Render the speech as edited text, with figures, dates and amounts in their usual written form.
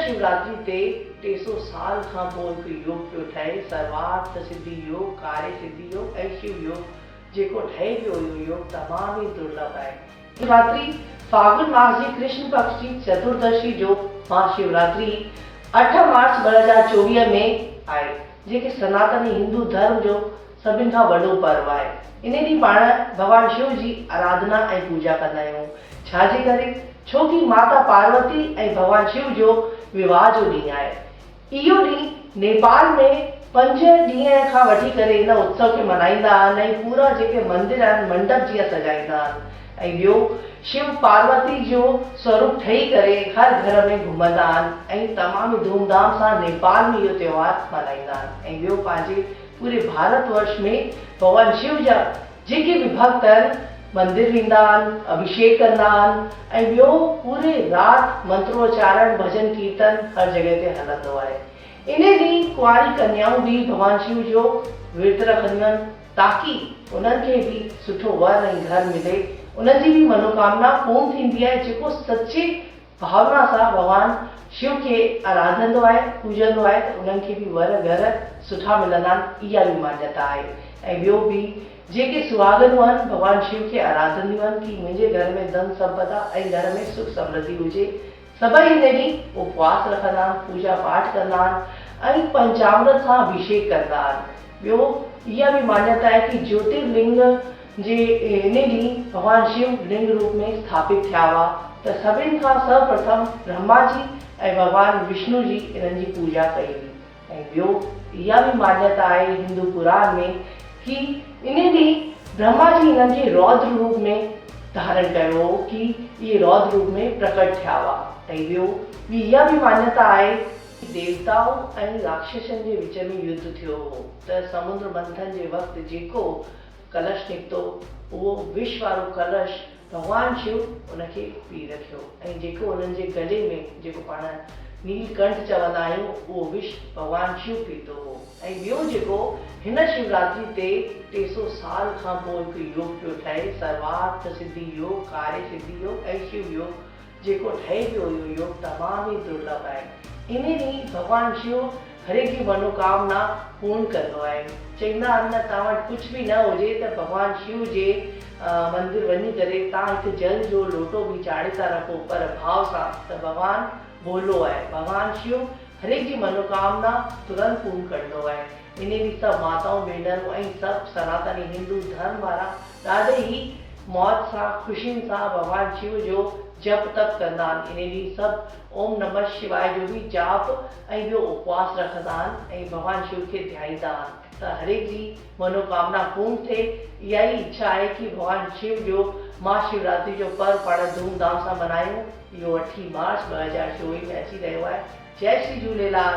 शिवरात्रि ते 300 साल खां पोइ हिकु योग पियो ठहे, सर्वार्थ सिद्धि योग, कार्य सिद्धि योग ऐं शिव योग जेको ठहे पियो, इहो योग तमामु ई दुर्लभ आहे। शिवरात्रि फागुन मास जी कृष्ण पक्ष जी चतुर्दशी जो महाशिवरात्रि 8 मार्च 2024 में आहे, जेके सनातनी हिंदू धर्म जो सभिनि खां वॾो पर्व आहे। इन ॾींहुं पाण भगवान शिव जी आराधना ऐं पूजा कंदा आहियूं। छाजे करे? छोकी माता पार्वती ऐं भगवान शिव जो विवाह जो ॾींहुं आहे। इहो ॾींहुं नेपाल में 5 ॾींहं खां वठी करे इन उत्सव खे मल्हाईंदा आहिनि ऐं पूरा जेके मंदिर आहिनि मंडप जीअं सजाईंदा आहिनि। ऐं ॿियो, शिव पार्वती जो स्वरूप ठही करे हर घर में घुमंदा आहिनि ऐं तमामु धूमधाम सां नेपाल में इहो त्योहार मल्हाईंदा आहिनि। ऐं ॿियो, पंहिंजे पूरे भारत वर्ष में भगवान शिव जा जेके भी भक्त आहिनि मंदिर वेंदा आहिनि, अभिषेक कंदा आहिनि ऐं ॿियो पूरे राति मंत्रोच्चारण भजन कीर्तन हर जगह ते हलंदो आहे। इन ॾींहुं कुंवारी कन्याऊं भी भगवान शिव जो विर्त रखंदियूं आहिनि ताकि उन्हनि खे भी सुठो वर ऐं घर मिले, उन्हनि जी भी मनोकामना पूर्ण थींदी आहे। जेको सच्चे भावना सां भगवान शिव खे आराधंदो आहे, पूजंदो आहे, त उन्हनि खे भी वर घर सुठा मिलंदा आहिनि, इहा भी मान्यता आहे। ऐं ॿियो भी जेके सुहागनूं आहिनि भगवान शिव खे आराधंदियूं आहिनि कि मुंहिंजे घर में धन संपदा ऐं घर में सुख समृद्धि हुजे। सभई इन ॾींहुं उपवास रखंदा आहिनि, पूजा पाठ कंदा आहिनि ऐं पंचामृत सां अभिषेक कंदा आहिनि। ॿियो, इहा भी मान्यता आहे कि ज्योतिर्लिंग जे इन ॾींहुं भगवान शिव लिंग रूप में स्थापित थिया हुआ, त सभिनि खां सर्वप्रथम ब्रह्मा जी ऐं भगवान विष्णु जी इन्हनि जी पूजा कई हुई। ऐं ॿियो, इहा भी मान्यता आहे हिंदू पुराण में कि इन ॾींहुं ब्रह्मा जी इन्हनि खे रौद्र रूप में धारण कयो हो कि इहे रौद्र रूप में प्रकट थिया हुआ। ऐं ॿियो, इहा भी मान्यता आहे कि देवताओं ऐं राक्षसनि जे विच में युद्ध थियो हो, त समुद्र मंथन जे वक़्तु जेको कलश निकितो, उहो विष वारो कलश भगवान शिव उनखे पी रखियो ऐं जेको उन्हनि जे गले में जेको पाण नीलकंठ चवंदा आहियूं, उहो विष भगवान शिव पीतो हो। ऐं ॿियो जेको हिन शिवरात्रि ते 300 साल खां पोइ हिकु योग पियो ठहे, सर्वार्थ सिद्धि योग, कार्य सिद्धि योग ऐं शिव योग जेको ठहे पियो, इहो योग तमामु ई दुर्लभ आहे। इन ॾींहुं भगवान शिव हर एक जी मनोकामना पूर्ण कंदो आहे। चवंदा आहिनि न, तव्हां वटि कुझु बि न हुजे त भगवान शिव जे मंदिर वञी करे तव्हां हिकु जल जो लोटो भी चाढ़े था रखो पर भाव सां, त भगवान भोलो आहे। भगवान शिव हर एक जी मनोकामना तुरंत पूर्ण कंदो आहे। इन ॾींहुं सभु माताऊं भेनरूं ऐं सभु सनातनी हिंदू धर्म वारा ॾाढे ई मौज सां ख़ुशियुनि सां भगवान शिव जो जप तप कंदा आहिनि। इन ॾींहुं सभु ओम नमः शिवाय जो भी जाप ऐं ॿियो उपवास रखंदा आहिनि ऐं भगवान शिव खे ध्याईंदा आहिनि, त हर एक जी मनोकामना पूर्ण थिए। इहा ई इच्छा आहे कि भगवान शिव जो महाशिवरात्रि जो पर्व पाण धूमधाम सां मल्हायूं। इहो 8 मार्च 2024 में अची रहियो आहे। जय श्री झूलेलाल।